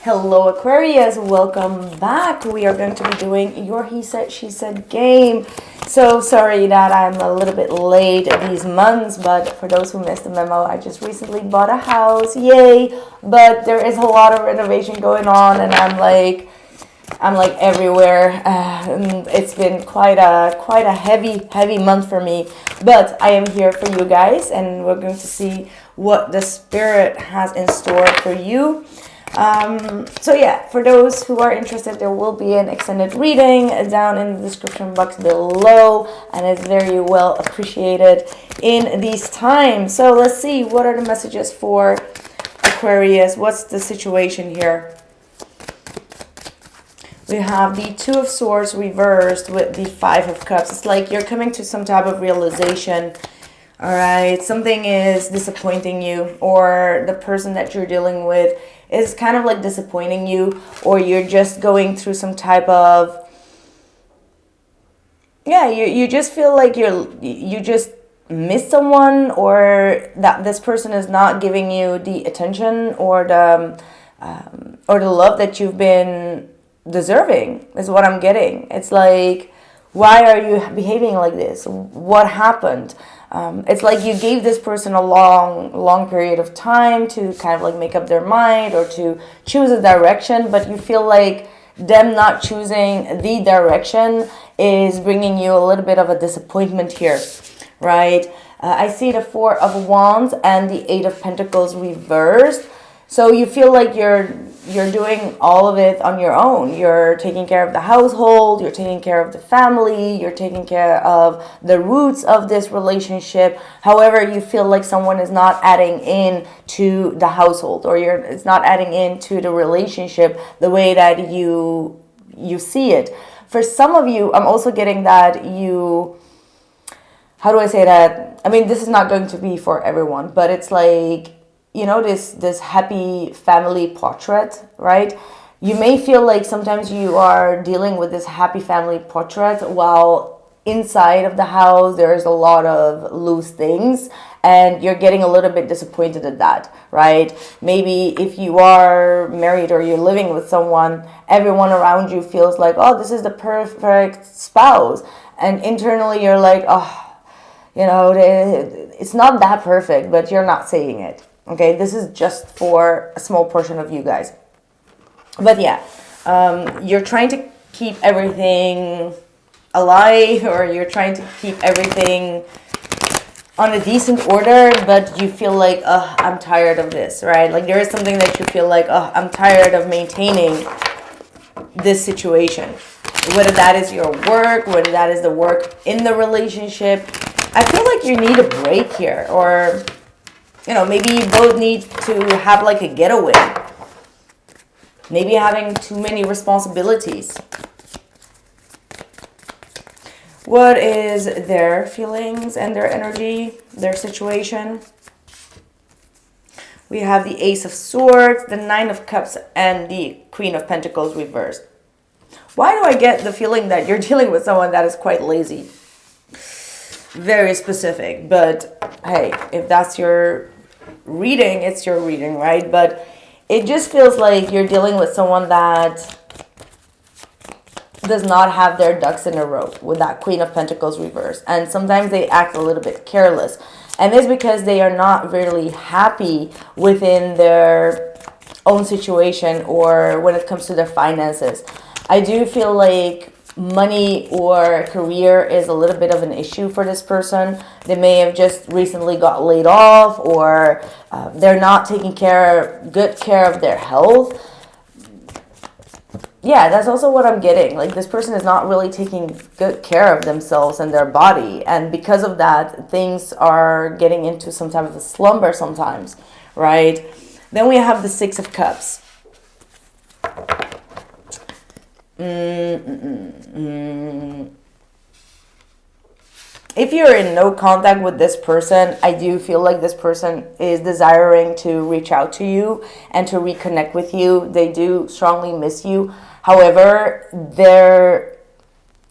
Hello Aquarius, welcome back. We are going to be doing your he said she said game. So sorry that I'm a little bit late these months, but for those who missed the memo, I just recently bought a house, yay. But there is a lot of renovation going on and I'm like everywhere. It's been quite a heavy month for me, but I am here for you guys and we're going to see what the spirit has in store for you. So yeah, for those who are interested, there will be an extended reading down in the description box below, and it's very well appreciated in these times. So let's see, what are the messages for Aquarius? What's the situation here? We have the Two of Swords reversed with the Five of Cups. It's like you're coming to some type of realization. All right, something is disappointing you, or the person that you're dealing with is kind of like disappointing you, or you're just going through some type of, yeah, you just feel like you just miss someone, or that this person is not giving you the attention or the love that you've been deserving, is what I'm getting. It's like, why are you behaving like this? What happened? It's like you gave this person a long period of time to kind of like make up their mind or to choose a direction, but you feel like them not choosing the direction is bringing you a little bit of a disappointment here, right? I see the Four of Wands and the Eight of Pentacles reversed. So you feel like you're doing all of it on your own. You're taking care of the household, you're taking care of the family, you're taking care of the roots of this relationship. However, you feel like someone is not adding in to the household, or it's not adding into the relationship the way that you see it. For some of you, I'm also getting that how do I say that? I mean, this is not going to be for everyone, but it's like, you know, this happy family portrait, right? You may feel like sometimes you are dealing with this happy family portrait while inside of the house there's a lot of loose things and you're getting a little bit disappointed at that, right? Maybe if you are married or you're living with someone, everyone around you feels like, oh, this is the perfect spouse, and internally you're like, oh, you know, it's not that perfect, but you're not saying it. Okay, this is just for a small portion of you guys. But yeah, you're trying to keep everything alive, or you're trying to keep everything on a decent order, but you feel like, oh, I'm tired of this, right? Like there is something that you feel like, oh, I'm tired of maintaining this situation. Whether that is your work, whether that is the work in the relationship. I feel like you need a break here, or you know, maybe you both need to have like a getaway. Maybe having too many responsibilities. What is their feelings and their energy, their situation? We have the Ace of Swords, the Nine of Cups, and the Queen of Pentacles reversed. Why do I get the feeling that you're dealing with someone that is quite lazy? Very specific, but hey, if that's your reading, it's your reading, right? But it just feels like you're dealing with someone that does not have their ducks in a row with that Queen of Pentacles reversed, and sometimes they act a little bit careless, and it's because they are not really happy within their own situation or when it comes to their finances. I do feel like money or career is a little bit of an issue for this person. They may have just recently got laid off, or they're not taking good care of their health. Yeah, that's also what I'm getting. Like this person is not really taking good care of themselves and their body, and because of that, things are getting into some type of a slumber sometimes, right? Then we have the Six of Cups. If you're in no contact with this person, I do feel like this person is desiring to reach out to you and to reconnect with you. They do strongly miss you. However,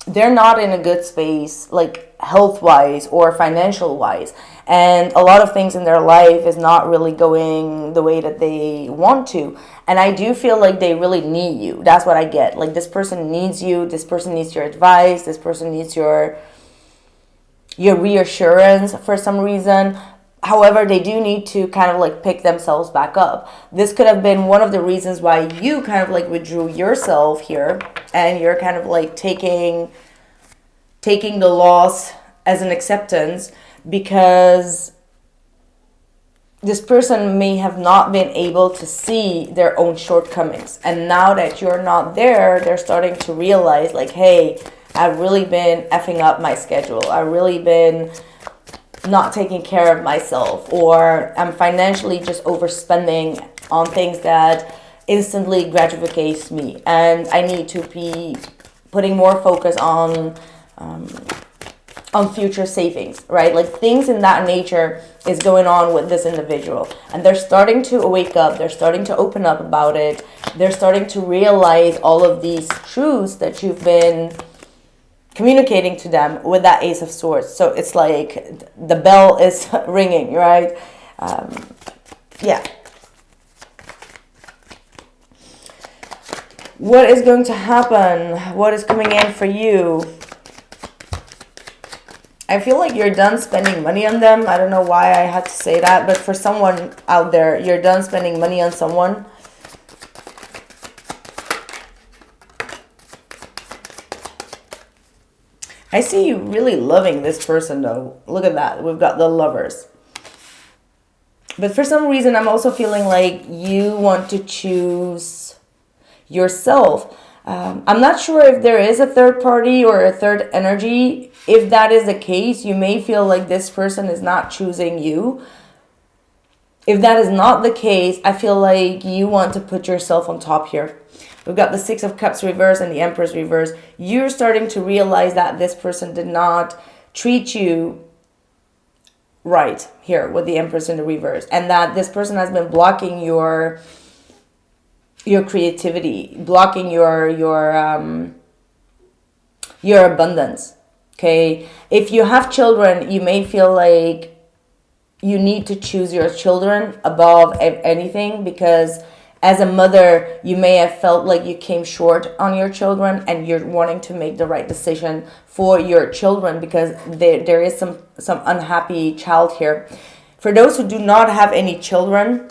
they're not in a good space, like health-wise or financial-wise. And a lot of things in their life is not really going the way that they want to. And I do feel like they really need you. That's what I get. Like, this person needs you. This person needs your advice. This person needs your reassurance for some reason. However, they do need to kind of like pick themselves back up. This could have been one of the reasons why you kind of like withdrew yourself here, and you're kind of like taking the loss as an acceptance, because this person may have not been able to see their own shortcomings. And now that you're not there, they're starting to realize like, hey, I've really been effing up my schedule. I've really been not taking care of myself, or I'm financially just overspending on things that instantly gratificates me, and I need to be putting more focus on future savings, right? Like, things in that nature is going on with this individual, and they're starting to wake up. They're starting to open up about it. They're starting to realize all of these truths that you've been communicating to them with that Ace of Swords. So it's like the bell is ringing, right? Yeah. What is going to happen? What is coming in for you? I feel like you're done spending money on them. I don't know why I had to say that, but for someone out there, you're done spending money on someone. I see you really loving this person, though. Look at that. We've got the Lovers. But for some reason, I'm also feeling like you want to choose yourself. I'm not sure if there is a third party or a third energy. If that is the case, you may feel like this person is not choosing you. If that is not the case, I feel like you want to put yourself on top here. We've got the Six of Cups reverse and the Empress reverse. You're starting to realize that this person did not treat you right here with the Empress in the reverse, and that this person has been blocking your creativity, blocking your abundance. Okay, if you have children, you may feel like you need to choose your children above anything, because as a mother, you may have felt like you came short on your children, and you're wanting to make the right decision for your children, because there is some unhappy child here. For those who do not have any children,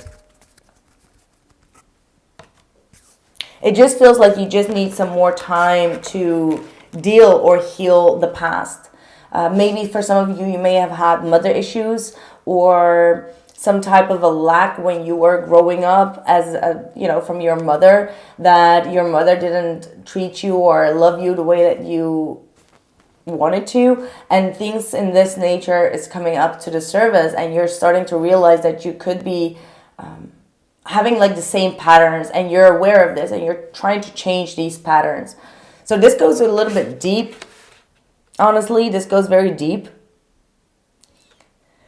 it just feels like you just need some more time to deal or heal the past. Maybe for some of you, you may have had mother issues, or some type of a lack when you were growing up as from your mother, that your mother didn't treat you or love you the way that you wanted to, and things in this nature is coming up to the surface, and you're starting to realize that you could be having like the same patterns, and you're aware of this, and you're trying to change these patterns. So this goes a little bit deep. Honestly, this goes very deep.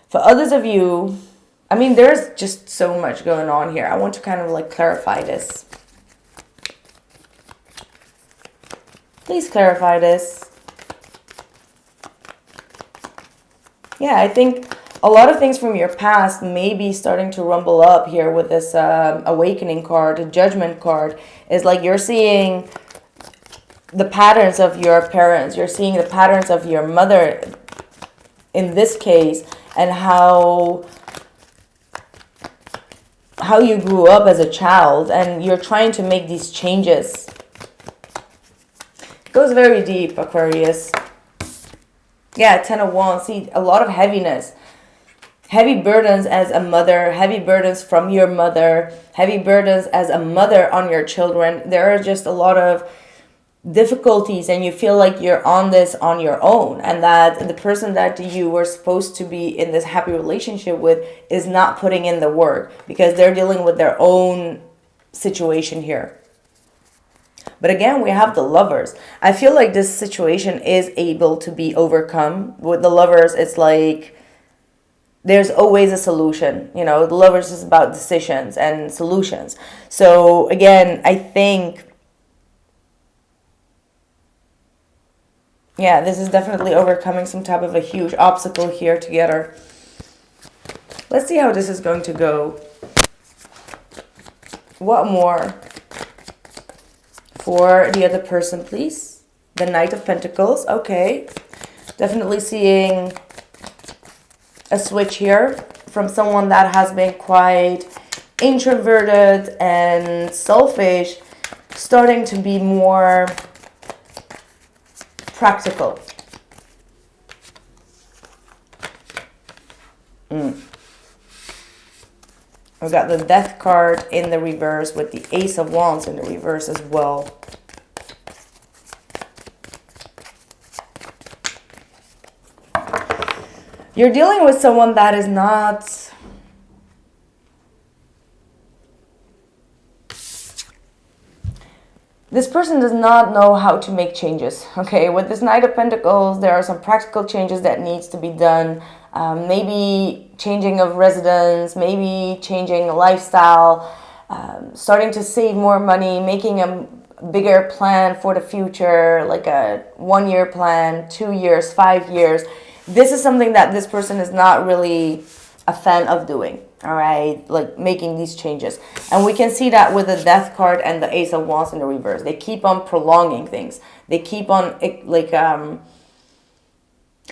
For others of you, I mean, there's just so much going on here. I want to kind of like clarify this. Please clarify this. Yeah, I think a lot of things from your past may be starting to rumble up here with this awakening card, the Judgment card. Is like you're seeing the patterns of your parents. You're seeing the patterns of your mother in this case, and how you grew up as a child, and you're trying to make these changes. It goes very deep, Aquarius. Yeah, 10 of Wands. See, a lot of heaviness. Heavy burdens as a mother, heavy burdens from your mother, heavy burdens as a mother on your children. There are just a lot of difficulties, and you feel like you're on this on your own, and that the person that you were supposed to be in this happy relationship with is not putting in the work, because they're dealing with their own situation here. But again, we have the Lovers. I feel like this situation is able to be overcome. With the Lovers, it's like there's always a solution. The Lovers is about decisions and solutions. So again, I think Yeah, this is definitely overcoming some type of a huge obstacle here together. Let's see how this is going to go. What more for the other person, please? The Knight of Pentacles. Okay. Definitely seeing a switch here from someone that has been quite introverted and selfish, starting to be more practical. We've got the Death card in the reverse with the Ace of Wands in the reverse as well. You're dealing with someone that is not... This person does not know how to make changes, okay? With this Knight of Pentacles, there are some practical changes that needs to be done. Maybe changing of residence, maybe changing a lifestyle, starting to save more money, making a bigger plan for the future, like a 1-year plan, 2 years, 5 years. This is something that this person is not really a fan of doing. All right, like making these changes. And we can see that with the Death card and the Ace of Wands in the reverse. They keep on prolonging things. They keep on like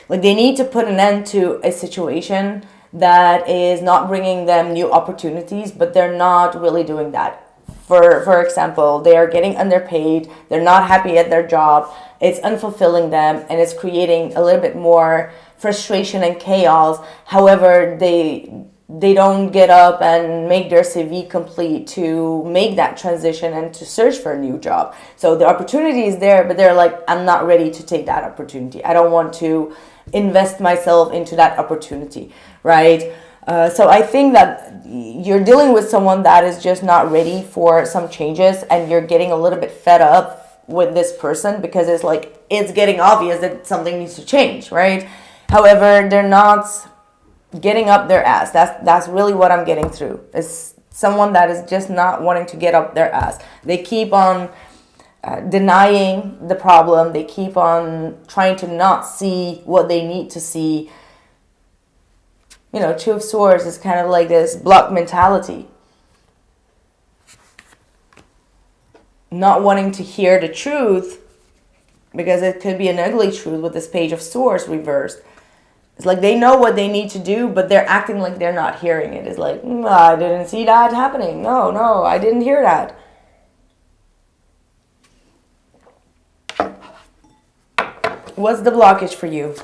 they need to put an end to a situation that is not bringing them new opportunities, but they're not really doing that. For example, they are getting underpaid. They're not happy at their job. It's unfulfilling them, and it's creating a little bit more frustration and chaos. However, they don't get up and make their CV complete to make that transition and to search for a new job. So the opportunity is there, but they're like, I'm not ready to take that opportunity. I don't want to invest myself into that opportunity, right? So I think that you're dealing with someone that is just not ready for some changes, and you're getting a little bit fed up with this person because it's like, it's getting obvious that something needs to change, right? However, they're not getting up their ass. That's really what I'm getting through. It's someone that is just not wanting to get up their ass. They keep on denying the problem. They keep on trying to not see what they need to see. You know, Two of Swords is kind of like this block mentality. Not wanting to hear the truth because it could be an ugly truth with this Page of Swords reversed. It's like they know what they need to do, but they're acting like they're not hearing it. It's like, I didn't see that happening. No, I didn't hear that. What's the blockage for you?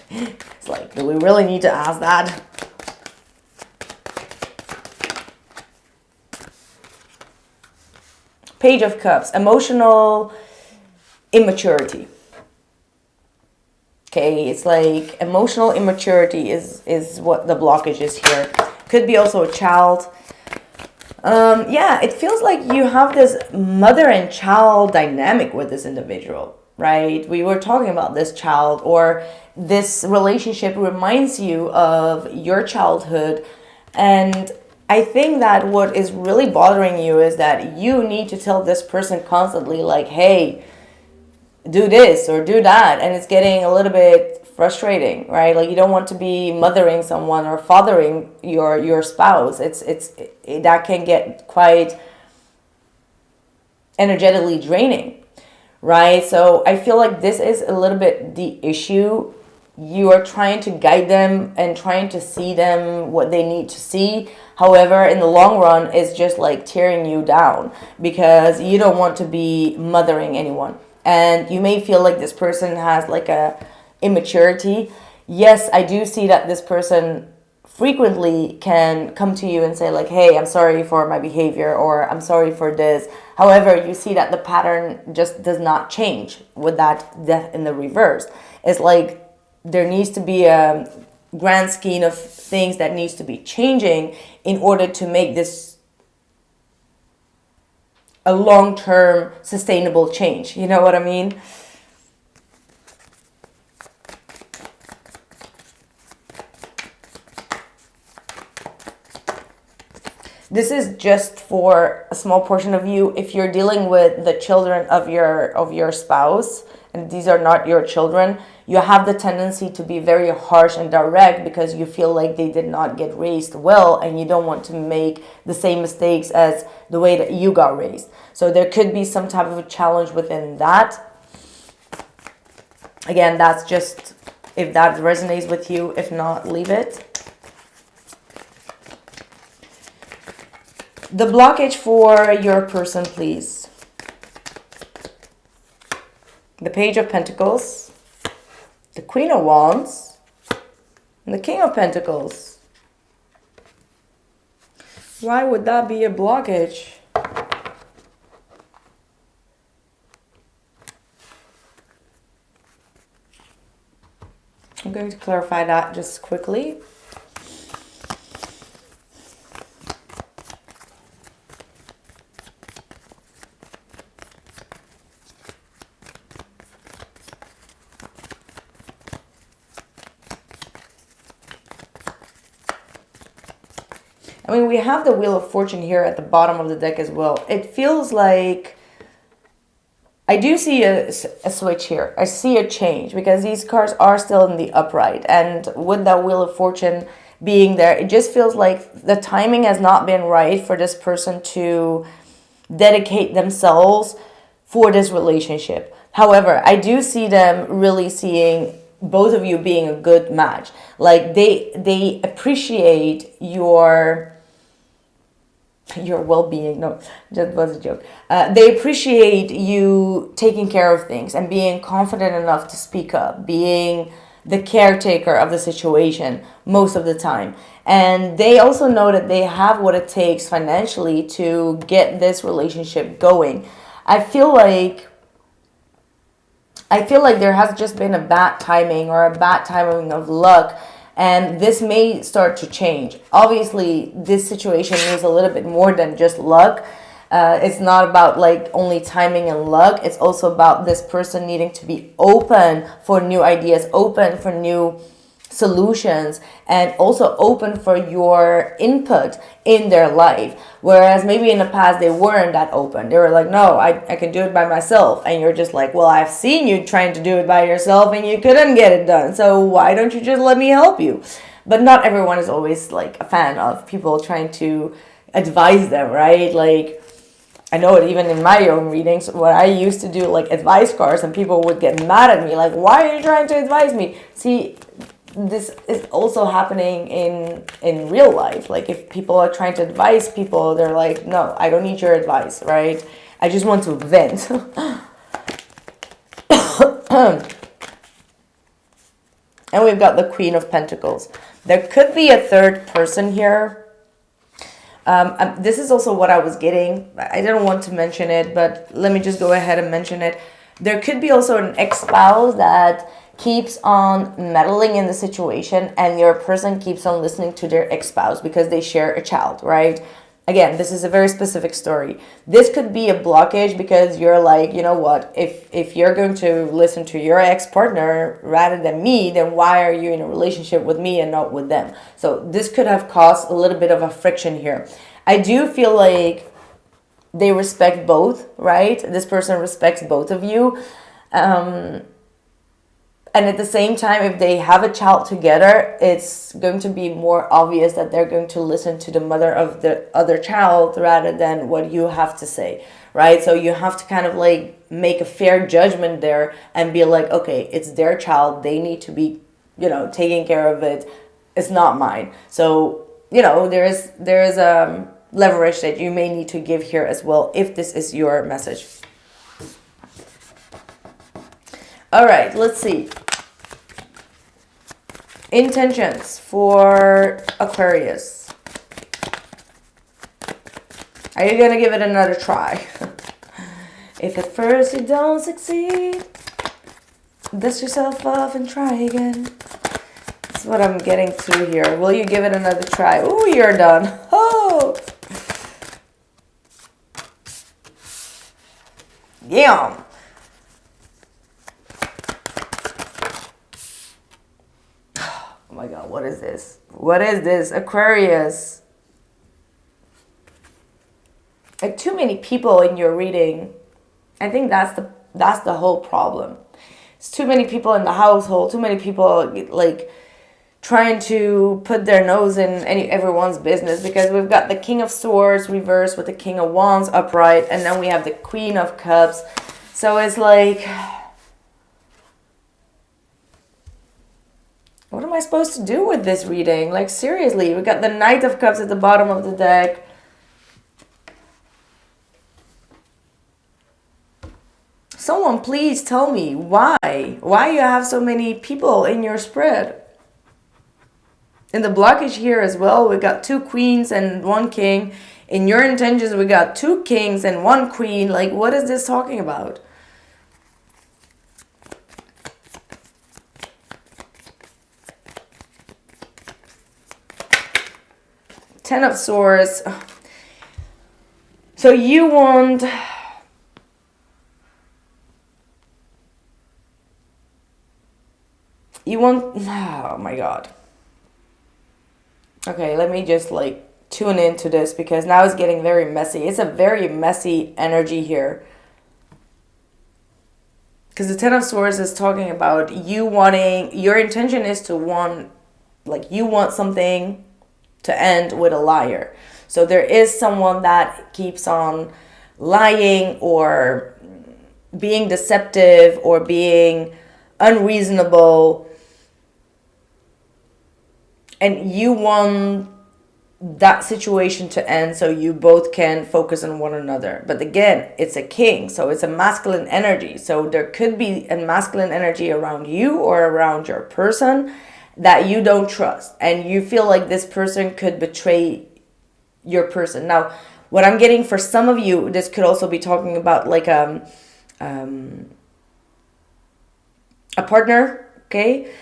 It's like, do we really need to ask that? Page of Cups, emotional immaturity. Okay, it's like emotional immaturity is what the blockage is here. Could be also a child. Yeah, it feels like you have this mother and child dynamic with this individual, right? We were talking about this child, or this relationship reminds you of your childhood. And I think that what is really bothering you is that you need to tell this person constantly, like, hey, do this or do that, and it's getting a little bit frustrating, right? Like, you don't want to be mothering someone or fathering your spouse. That can get quite energetically draining, right? So I feel like this is a little bit the issue. You are trying to guide them and trying to see them what they need to see. However, in the long run, it's just like tearing you down because you don't want to be mothering anyone. And you may feel like this person has like a immaturity. Yes, I do see that this person frequently can come to you and say like, hey, I'm sorry for my behavior, or I'm sorry for this. However, you see that the pattern just does not change with that Death in the reverse. It's like there needs to be a grand scheme of things that needs to be changing in order to make this a long-term sustainable change. You know what I mean? this is just for a small portion of you. If you're dealing with the children of your spouse, and these are not your children, you have the tendency to be very harsh and direct because you feel like they did not get raised well, and you don't want to make the same mistakes as the way that you got raised. So there could be some type of a challenge within that. Again, that's just if that resonates with you. If not, leave it. The blockage for your person, please. The Page of Pentacles, the Queen of Wands, and the King of Pentacles. Why would that be a blockage? I'm going to clarify that just quickly. I mean, we have the Wheel of Fortune here at the bottom of the deck as well. It feels like I do see a switch here. I see a change because these cards are still in the upright. And with that Wheel of Fortune being there, it just feels like the timing has not been right for this person to dedicate themselves for this relationship. However, I do see them really seeing both of you being a good match. Like they appreciate your well-being. No, that was a joke. They appreciate you taking care of things and being confident enough to speak up, being the caretaker of the situation most of the time. And they also know that they have what it takes financially to get this relationship going. I feel like there has just been a bad timing or a bad timing of luck, and this may start to change. Obviously, this situation needs a little bit more than just luck. It's not about like only timing and luck. It's also about this person needing to be open for new ideas, open for new solutions, and also open for your input in their life. Whereas maybe in the past they weren't that open. They were like, no, I can do it by myself. And you're just like, well, I've seen you trying to do it by yourself and you couldn't get it done. So why don't you just let me help you? But not everyone is always like a fan of people trying to advise them, right? Like, I know it even in my own readings, when I used to do like advice cards and people would get mad at me, like, why are you trying to advise me? See, this is also happening in real life. Like if people are trying to advise people, they're like, no, I don't need your advice, right? I just want to vent. And we've got the Queen of Pentacles. There could be a third person here. This is also what I was getting. I didn't want to mention it, but let me just go ahead and mention it. There could be also an ex-spouse that keeps on meddling in the situation, and your person keeps on listening to their ex-spouse because they share a child, right? Again, this is a very specific story. This could be a blockage because you're like, you know what, if you're going to listen to your ex-partner rather than me, then why are you in a relationship with me and not with them? So this could have caused a little bit of a friction here. I do feel like they respect both, right? This person respects both of you. And at the same time, if they have a child together, it's going to be more obvious that they're going to listen to the mother of the other child rather than what you have to say, right? So you have to kind of like make a fair judgment there and be like, okay, it's their child. They need to be, taking care of it. It's not mine. So, there is leverage that you may need to give here as well if this is your message. All right, let's see. Intentions for Aquarius. Are you going to give it another try? If at first you don't succeed, dust yourself off and try again. That's what I'm getting to here. Will you give it another try? Ooh, you're done. Oh! Yeah. Oh my God, what is this? What is this? Aquarius. like too many people in your reading. I think that's the whole problem. It's too many people in the household, too many people like trying to put their nose in everyone's business, because we've got the King of Swords reversed with the King of Wands upright, and then we have the Queen of Cups. So it's like, what am I supposed to do with this reading? Like, seriously, we got the Knight of Cups at the bottom of the deck. Someone please tell me why you have so many people in your spread. In the blockage here as well, we got 2 queens and 1 king. In your intentions, we got 2 kings and 1 queen. Like, what is this talking about? Ten of Swords. So you want... oh my god. Okay, let me just like tune into this, because now it's getting very messy. It's a very messy energy here. Because the Ten of Swords is talking about you wanting, your intention is to want, like you want something to end with a liar. So there is someone that keeps on lying or being deceptive or being unreasonable, and you want that situation to end so you both can focus on one another. But again, it's a king, so it's a masculine energy. So there could be a masculine energy around you or around your person that you don't trust, and you feel like this person could betray your person. Now, what I'm getting for some of you, this could also be talking about like a partner, okay?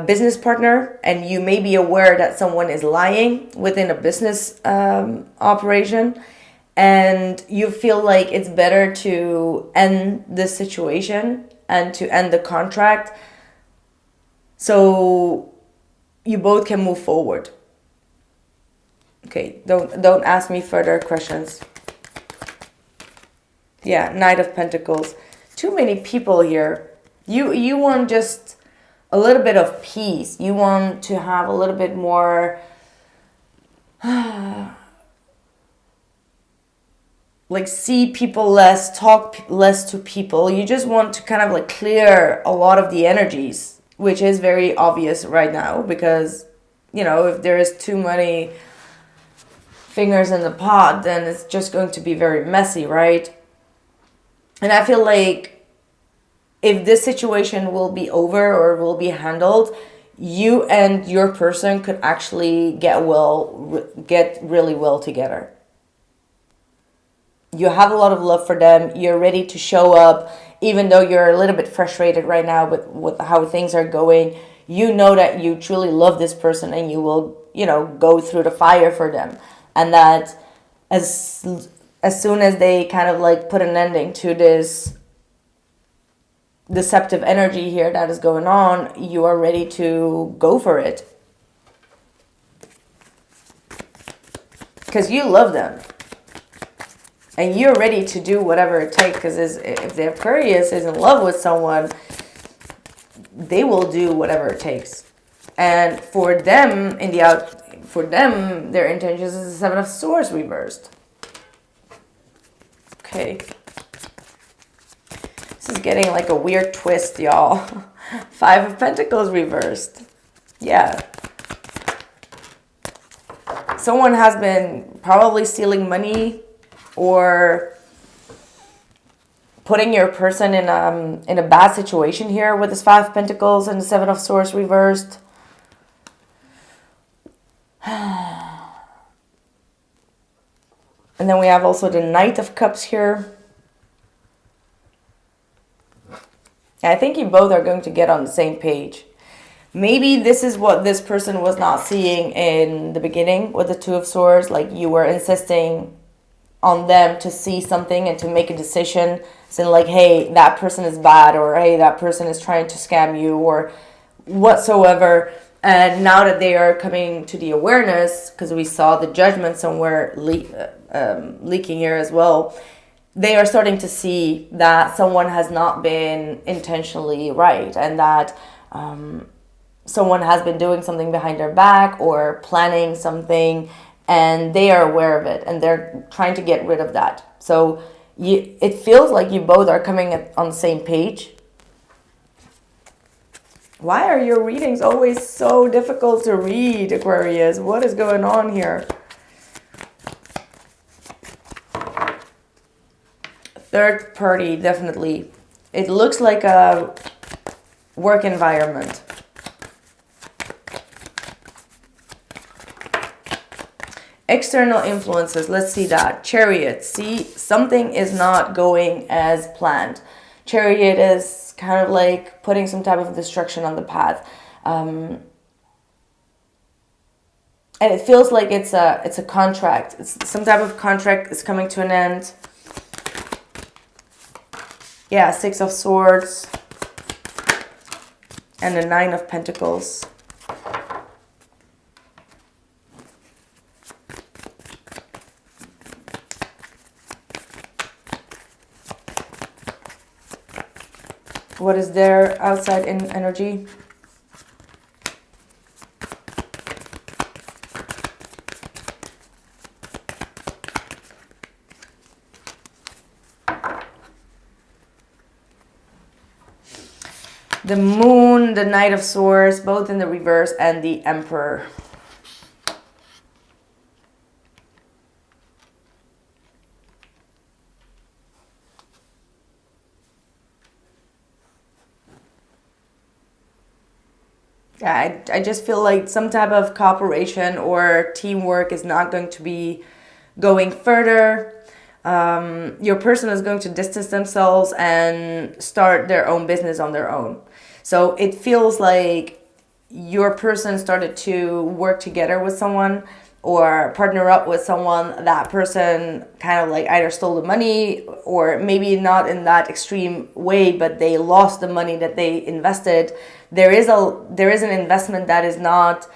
Business partner, and you may be aware that someone is lying within a business operation, and you feel like it's better to end this situation and to end the contract so you both can move forward. Okay, don't ask me further questions. Yeah, Knight of Pentacles. Too many people here. You want just a little bit of peace. You want to have a little bit more like see people less, talk less to people. You just want to kind of like clear a lot of the energies, which is very obvious right now, because you know, if there is too many fingers in the pot, then it's just going to be very messy, right? And I feel like if this situation will be over or will be handled, you and your person could actually get really well together. You have a lot of love for them. You're ready to show up, even though you're a little bit frustrated right now with how things are going. You know that you truly love this person, and you will, you know, go through the fire for them. And that as soon as they kind of like put an ending to this deceptive energy here that is going on, you are ready to go for it. Because you love them. And you're ready to do whatever it takes. Because if the Aquarius is in love with someone, they will do whatever it takes. And for them, their intentions is the Seven of Swords reversed. Okay. This is getting like a weird twist, y'all. Five of Pentacles reversed. Yeah. Someone has been probably stealing money or putting your person in a bad situation here with this Five of Pentacles and the Seven of Swords reversed. And then we have also the Knight of Cups here. I think you both are going to get on the same page. Maybe this is what this person was not seeing in the beginning with the Two of Swords. Like you were insisting on them to see something and to make a decision. Saying like, hey, that person is bad, or hey, that person is trying to scam you, or whatsoever. And now that they are coming to the awareness, because we saw the judgment somewhere leaking here as well, they are starting to see that someone has not been intentionally right, and that someone has been doing something behind their back or planning something, and they are aware of it and they're trying to get rid of that. So it feels like you both are coming on the same page. Why are your readings always so difficult to read, Aquarius? What is going on here? Third party, definitely. It looks like a work environment. External influences, let's see that. Chariot, see, something is not going as planned. Chariot is kind of like putting some type of destruction on the path. And it feels like it's a contract. It's some type of contract is coming to an end. Yeah, Six of Swords. And the Nine of Pentacles. What is there outside in energy? The Moon, the Knight of Swords, both in the reverse, and the Emperor. Yeah, I just feel like some type of cooperation or teamwork is not going to be going further. Your person is going to distance themselves and start their own business on their own. So it feels like your person started to work together with someone or partner up with someone. That person kind of like either stole the money, or maybe not in that extreme way, but they lost the money that they invested. There is an investment that is not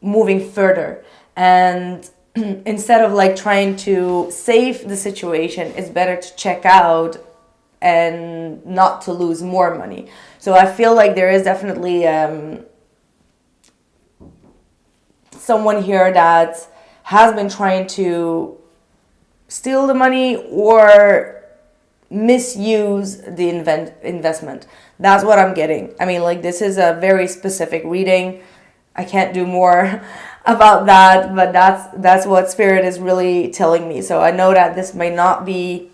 moving further, and instead of like trying to save the situation, it's better to check out and not to lose more money. So I feel like there is definitely someone here that has been trying to steal the money or misuse the investment. That's what I'm getting. I mean, like, this is a very specific reading. I can't do more about that, but that's what Spirit is really telling me. So I know that this may not be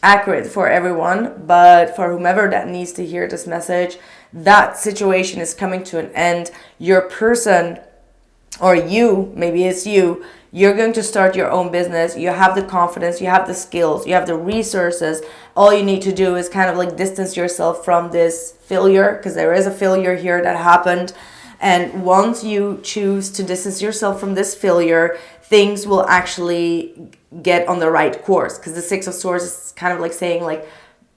accurate for everyone, but for whomever that needs to hear this message, that situation is coming to an end. Your person, or you, maybe it's you, you're going to start your own business. You have the confidence, you have the skills, you have the resources. All you need to do is kind of like distance yourself from this failure, because there is a failure here that happened. And once you choose to distance yourself from this failure, things will actually get on the right course. Because the Six of Swords is kind of like saying like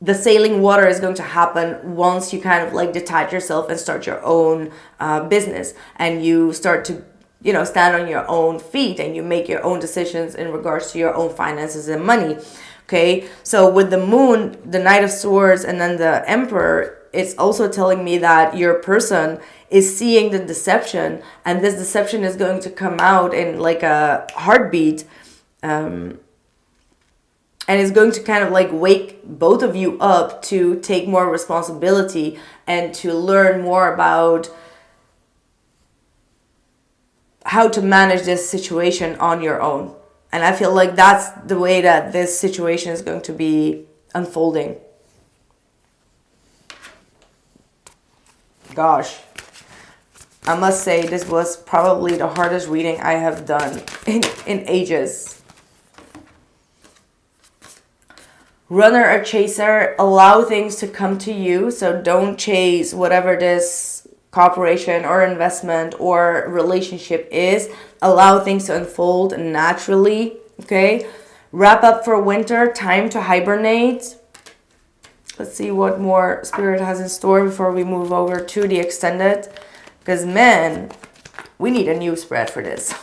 the sailing water is going to happen once you kind of like detach yourself and start your own business, and you start to, you know, stand on your own feet and you make your own decisions in regards to your own finances and money. Okay, so with the Moon, the Knight of Swords, and then the Emperor, it's also telling me that your person is seeing the deception, and this deception is going to come out in like a heartbeat, and it's going to kind of like wake both of you up to take more responsibility and to learn more about how to manage this situation on your own. And I feel like that's the way that this situation is going to be unfolding. Gosh, I must say this was probably the hardest reading I have done in ages. Runner or chaser, allow things to come to you. So don't chase whatever this cooperation or investment or relationship is. Allow things to unfold naturally. Okay, wrap up for winter, time to hibernate. Let's see what more Spirit has in store before we move over to the extended Because, man, we need a new spread for this.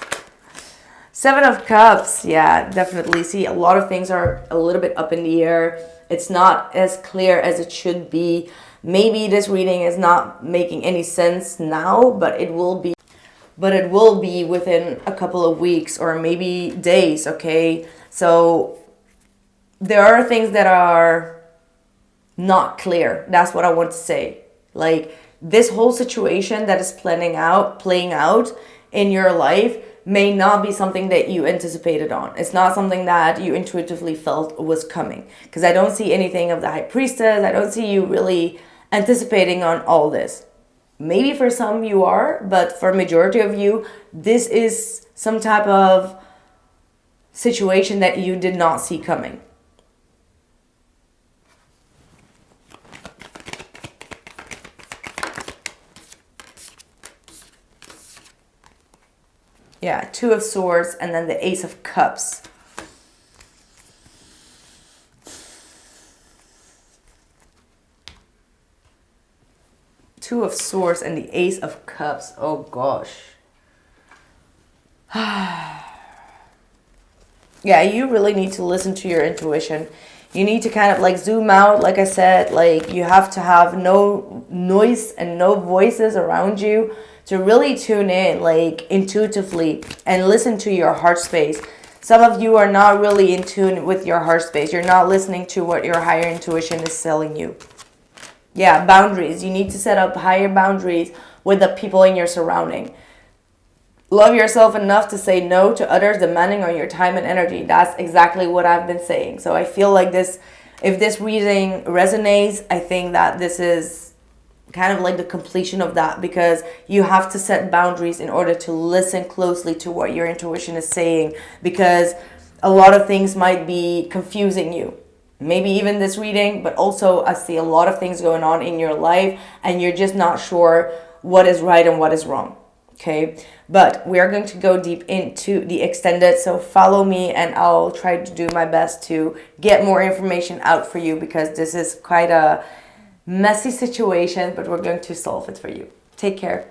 Seven of Cups. Yeah, definitely. See, a lot of things are a little bit up in the air. It's not as clear as it should be. Maybe this reading is not making any sense now, but it will be. But it will be within a couple of weeks or maybe days, okay? So there are things that are not clear. That's what I want to say. Like, this whole situation that is playing out in your life may not be something that you anticipated on. It's not something that you intuitively felt was coming. Because I don't see anything of the High Priestess. I don't see you really anticipating on all this. Maybe for some you are, but for majority of you, this is some type of situation that you did not see coming. Yeah, Two of Swords and then the Ace of Cups. Two of Swords and the Ace of Cups. Oh gosh. Yeah, you really need to listen to your intuition. You need to kind of like zoom out. Like I said, like you have to have no noise and no voices around you to really tune in like intuitively and listen to your heart space. Some of you are not really in tune with your heart space. You're not listening to what your higher intuition is telling you. Yeah, boundaries. You need to set up higher boundaries with the people in your surrounding. Love yourself enough to say no to others demanding on your time and energy. That's exactly what I've been saying. So I feel like this, if this reading resonates, I think that this is kind of like the completion of that, because you have to set boundaries in order to listen closely to what your intuition is saying, because a lot of things might be confusing you. Maybe even this reading, but also I see a lot of things going on in your life and you're just not sure what is right and what is wrong. Okay, but we are going to go deep into the extended, so follow me and I'll try to do my best to get more information out for you, because this is quite a messy situation, but we're going to solve it for you. Take care.